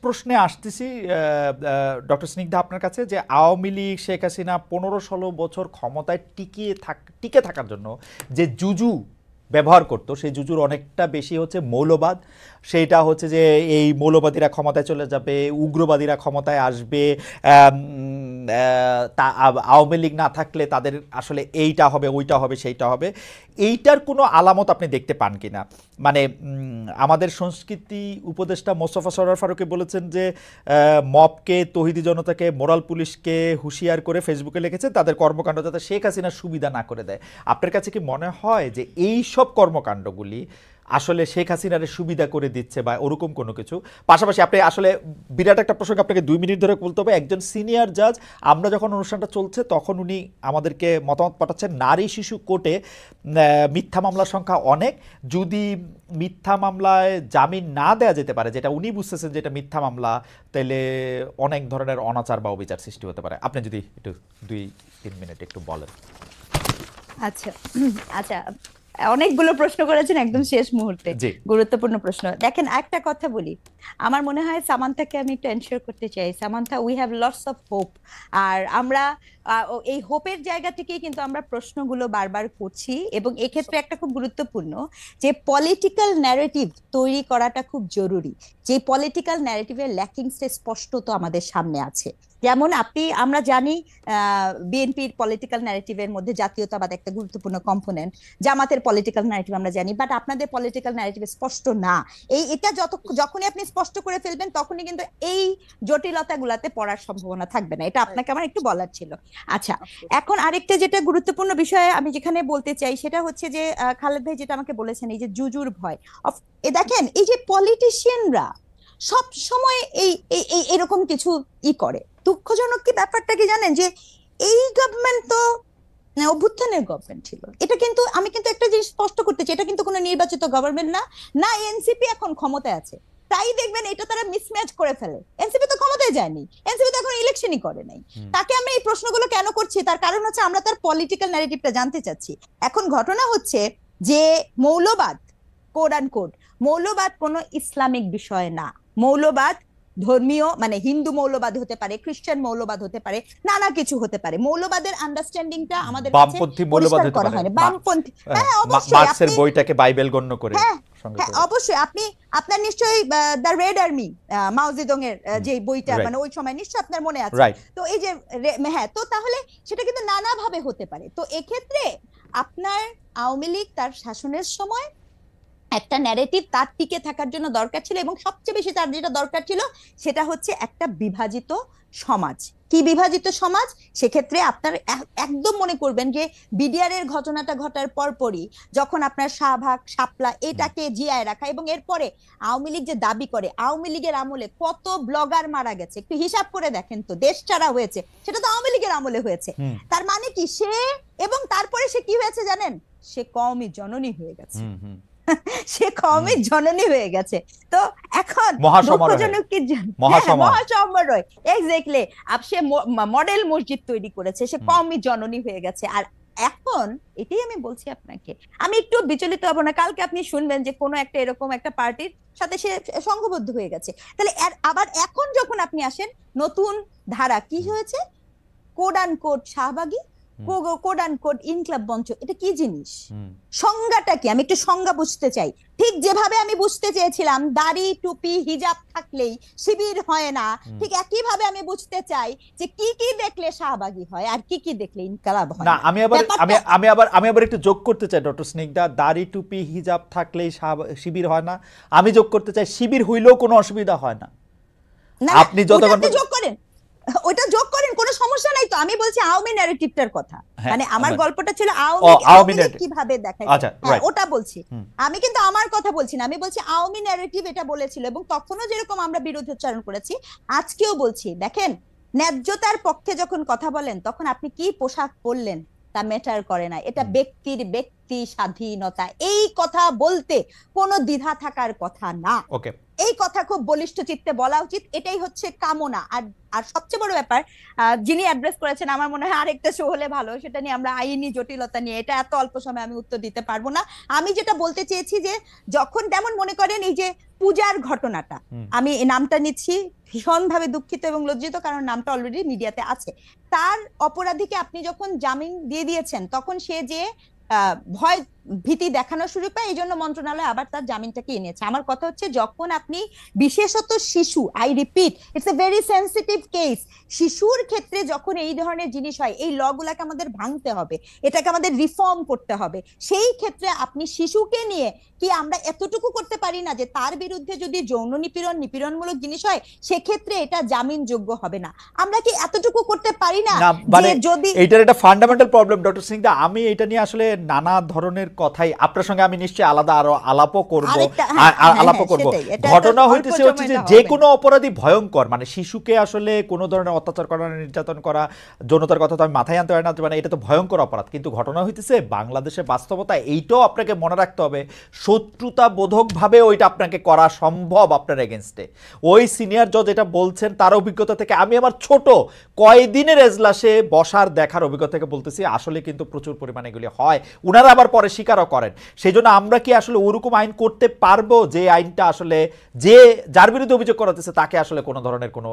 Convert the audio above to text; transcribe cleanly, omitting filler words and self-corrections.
প্রশ্নে আসতেছি ডক্টর স্নিগ্ধা আপনার কাছে, যে আওয়ামী লীগ শেখ হাসিনা 15-16 বছর ক্ষমতায় টিকে থাকার জন্য যে জুজু ব্যবহার করতো, সেই জুজুর অনেকটা বেশি হচ্ছে মৌলবাদ। সেইটা হচ্ছে যে এই মৌলবাদীরা ক্ষমতায় চলে যাবে, উগ্রবাদীরা ক্ষমতায় আসবে, আওয়ামী লীগ না থাকলে তাদের আসলে এইটা হবে, ওইটা হবে, সেইটা হবে। এইটার কোনো আলামত আপনি দেখতে পান কিনা? মানে আমাদের সংস্কৃতি উপদেষ্টা মোস্তফা সরোয়ার ফারুকী বলেছেন যে মবকে, তৌহিদি জনতাকে, মোরাল পুলিশকে হুঁশিয়ার করে ফেসবুকে লিখেছেন তাদের কর্মকাণ্ড যাতে শেখ হাসিনার সুবিধা না করে দেয়। আপনার কাছে কি মনে হয় যে এই সব কর্মকাণ্ডগুলি আসলে শেখ হাসিনার সুবিধা করে দিচ্ছে বা ওরকম কোনো কিছু? পাশাপাশি আপনি আসলে বিরাট একটা প্রসঙ্গ আপনাকে 2 মিনিট ধরে বলতে হবে। একজন সিনিয়র জাজ, আমরা যখন অনুষ্ঠানটা চলছে তখন উনি আমাদেরকে মতামত পাঠাচ্ছেন নারী শিশু কোর্টে মিথ্যা মামলার সংখ্যা অনেক, যদি মিথ্যা মামলায় জামিন না দেওয়া যেতে পারে, যেটা উনি বুঝতেছেন যেটা মিথ্যা মামলা, তাহলে অনেক ধরনের অনাচার বা অবিচার সৃষ্টি হতে পারে। আপনি যদি একটু 2-3 মিনিট একটু বলেন। আচ্ছা আচ্ছা, অনেকগুলো প্রশ্ন করেছেন একদম শেষ মুহূর্তে, গুরুত্বপূর্ণ প্রশ্ন। দেখেন, একটা কথা বলি, আমার মনে হয় সামান্থাকে আমি একটু এনশিওর করতে চাই। Samantha, we have lots of hope. আর আমরা এই হোপের জায়গা থেকেই কিন্তু আমরা প্রশ্নগুলো বারবার করছি, এবং এক্ষেত্রে একটা খুব গুরুত্বপূর্ণ যে পলিটিক্যাল ন্যারেটিভ তৈরি করাটা খুব জরুরি। যে পলিটিক্যাল ন্যারেটিভের ল্যাকিংসটা স্পষ্টত আমাদের সামনে আছে। যেমন আমরা জানি বিএনপির পলিটিক্যাল ন্যারেটিভের মধ্যে জাতীয়তাবাদ একটা গুরুত্বপূর্ণ কম্পোনেন্ট, জামাতের পলিটিক্যাল ন্যারেটিভ আমরা জানি, বাট আপনাদের পলিটিক্যাল ন্যারেটিভ স্পষ্ট না। এটা যখনই আপনি স্পষ্ট করে ফেলবেন তখনই কিন্তু এই জটিলতাগুলাতে পড়ার সম্ভাবনা থাকবে না। এটা আপনাকে আমার একটু বলার ছিল। আচ্ছা, এখন আরেকটা যেটা গুরুত্বপূর্ণ বিষয় আমি যেখানে বলতে চাই সেটা হচ্ছে যে খালেদ ভাই যেটা আমাকে বলেছেন, এই যে জুজুর ভয়। দেখেন, এই যে পলিটিশিয়ানরা সব সময় এই এরকম কিছু করে, দুঃখজনক কি ব্যাপারটা কি জানেন, যে এই গভর্নমেন্ট তো অভ্যুত্থানের গভর্নমেন্ট ছিল। এটা কিন্তু আমি কিন্তু একটা জিনিস স্পষ্ট করতে চাই, এটা কিন্তু কোনো নির্বাচিত গভর্নমেন্ট না এনসিপি এখন ক্ষমতায় আছে, তাই দেখবেন এটা তারা মিসম্যাচ করে ফেলে। এনসিপি তো ক্ষমতায় যায়নি, এনসিপি তো এখন ইলেকশনই করে নাই। তাকে আমরা এই প্রশ্নগুলো কেন করছি, তার কারণ হচ্ছে আমরা তার পলিটিক্যাল ন্যারেটিভটা জানতে চাচ্ছি। এখন ঘটনা হচ্ছে যে মৌলবাদ, কোড অ্যান্ড কোড, মৌলবাদ কোনো ইসলামিক বিষয় না। মৌলবাদ ধর্মীয়, মানে হিন্দু মৌলবাদ হতে পারে, খ্রিস্টান মৌলবাদ হতে পারে, নানা কিছু হতে পারে। মৌলবাদের আন্ডারস্ট্যান্ডিংটা আমাদের কাছে বামপন্থী মৌলবাদ হতে পারে, বামপন্থী, হ্যাঁ অবশ্যই, মার্কসের বইটাকে বাইবেল গণ্য করে। হ্যাঁ অবশ্যই, আপনার নিশ্চয়ই দ্য রেড আর্মি, মাও জেদং এর যে বইটা, মানে ওই সময় নিশ্চয়ই আপনার মনে আছে। তো এই যে হ্যাঁ, তো তাহলে সেটা কিন্তু নানাভাবে হতে পারে। তো এক্ষেত্রে আপনার আওয়ামী লীগ তার শাসনের সময় একটা ন্যারেটিভ তার টিকে থাকার জন্য দরকার ছিল, এবং সবচেয়ে বেশি তার যেটা দরকার ছিল সেটা হচ্ছে একটা বিভাজিত সমাজ। কি বিভাজিত সমাজ? সেক্ষেত্রে আপনার একদম মনে করবেন যে বিডিআর এর ঘটনাটা ঘটার পরপরই যখন আপনার শাহবাগ, শাপলা এটাকে জিয়ায় রাখা, এবং এরপরে আওয়ামী লীগ যে দাবি করে আওয়ামী লীগের আমলে কত ব্লগার মারা গেছে, একটু হিসাব করে দেখেন তো, দেশ ছাড়া হয়েছে, সেটা তো আওয়ামী লীগের আমলে হয়েছে। তার মানে কি সে, এবং তারপরে সে কি হয়েছে জানেন, সে কওমি জননী হয়ে গেছে, সে কওমি জননী হয়ে গেছে। তো এখন দুঃখজনক কি, মহাসমারোহ, এক্স্যাক্টলি, সে মডেল মসজিদ তৈরি করেছে, সে কওমি জননী হয়ে গেছে। আর এখন এটাই আমি বলছি আপনাকে, আমি একটু বিচলিত হব না, কালকে আপনি শুনবেন যে কোনো একটা এরকম একটা পার্টির সাথে সে সংঘবদ্ধ হয়ে গেছে। তাহলে আবার এখন যখন আপনি আসেন নতুন ধারা, কি হয়েছে, কোড অ্যান্ড কোড শাহবাগী, code and code Inqilab Mancha, এটা কি জিনিস, সংজ্ঞাটা কি? আমি একটু সংজ্ঞা বুঝতে চাই। ঠিক যেভাবে আমি বুঝতে চেয়েছিলাম দাড়ি টুপি হিজাব থাকলেই শিবির হয় না, ঠিক একইভাবে আমি বুঝতে চাই যে কি কি দেখলে শাহবাগী হয় আর কি কি দেখলে ইনকলাব হয় না। আমি আবার একটু যোগ করতে চাই ডক্টর স্নিগ্ধা, দাড়ি টুপি হিজাব থাকলেই শিবির হয় না। আমি যোগ করতে চাই শিবির হইলেও কোনো অসুবিধা হয় না। আপনি যতক্ষণ যোগ করেন ওইটা যোগ করেন, কোনো সমস্যা নাই। তো আমি বলছি আওয়ামী ন্যারেটিভটার কথা, মানে আমার গল্পটা ছিল আওয়ামী কিভাবে দেখায়, ওটা বলছি। আমি কিন্তু আমার কথা বলছি না, আমি বলছি আওয়ামী ন্যারেটিভ এটা বলেছিল, এবং তখনও যেরকম আমরা বিরোধোচ্চারণ করেছি আজকেও বলছি। দেখেন, ন্যায্যতার পক্ষে যখন কথা বলেন তখন আপনি কি পোশাক পরলেন তা ম্যাটার করে না, এটা ব্যক্তির ব্যক্তি স্বাধীনতা, এই কথা বলতে কোনো দ্বিধা থাকার কথা না। ওকে, এই কথা খুব বলিষ্ঠ চিত্তে বলা উচিত, এটাই হচ্ছে কামনা। আর আর সবচেয়ে বড় ব্যাপার যিনি অ্যাড্রেস করেছেন, আমার মনে হয় আরেকটা শো হলে ভালো, সেটা নিয়ে আমরা আইনি জটিলতা নিয়ে, এটা এত অল্প সময় আমি উত্তর দিতে পারবো না। আমি যেটা বলতে চেয়েছি যে যখন যেমন মনে করেন এই যে পূজার ঘটনাটা, আমি এই নামটা নিচ্ছি, ভীষণভাবে দুঃখিত এবং লজ্জিত, কারণ নামটা অলরেডি মিডিয়াতে আছে। তার অপরাধীকে আপনি যখন জামিন দিয়ে দিয়েছেন, তখন সে যে ভয় ভীতি দেখানো শুরু পায়, এই জন্য মন্ত্রণালয় আবার তার জামিনটাকে এনেছে। আমার কথা হচ্ছে, যখন আপনি বিশেষত শিশু, I repeat, it's a very sensitive case, শিশুর ক্ষেত্রে যখন এই ধরনের জিনিস হয়, এই ল গুলাকে আমাদের ভাঙতে হবে, এটাকে আমাদের রিফর্ম করতে হবে। সেই ক্ষেত্রে আপনি শিশুকে নিয়ে কি আমরা এতটুকু করতে পারি না যে তার বিরুদ্ধে যদি যৌন নিপীড়ন, নিপীড়নমূলক জিনিস হয়, সেক্ষেত্রে এটা জামিনযোগ্য হবে না? আমরা কি এতটুকু করতে পারি না? মানে যে যদি এইটার একটা ফান্ডামেন্টাল প্রবলেম ডক্টর সিং দা, আমি এটা নিয়ে আসলে নানা ধরনের কথাই আপনার সঙ্গে আমি নিশ্চয়ই আলাদা আরো আলাপও করব, আলাপও করব। ঘটনা হইতেছে হচ্ছে যে কোনো অপরাধী ভয়ঙ্কর, মানে শিশুকে আসলে কোনো ধরনের অত্যাচার করা, নির্যাতন করা, যৌনতার কথা তো আমি মাথায় আনতে পারি না, মানে এটা তো ভয়ঙ্কর অপরাধ। কিন্তু ঘটনা হইতেছে বাংলাদেশের বাস্তবতা, এইটাও আপনাকে মনে রাখতে হবে, শত্রুতা বোধক ভাবে ওইটা আপনাকে করা সম্ভব আপনার এগেনস্টে। ওই সিনিয়র জজ এটা বলছেন তার অভিজ্ঞতা থেকে, আমি আমার ছোট কয়দিনের এজলাসে বসার দেখার অভিজ্ঞতা থেকে বলতেছি, আসলে কিন্তু প্রচুর পরিমাণে এগুলি হয়, উনারা আবার পরে স্বীকারও করেন। সেই জন্য আমরা কি আসলে ওরকম আইন করতে পারবো যে আইনটা আসলে যে যার বিরুদ্ধে অভিযোগ করা হচ্ছে তাকে আসলে কোনো ধরনের কোনো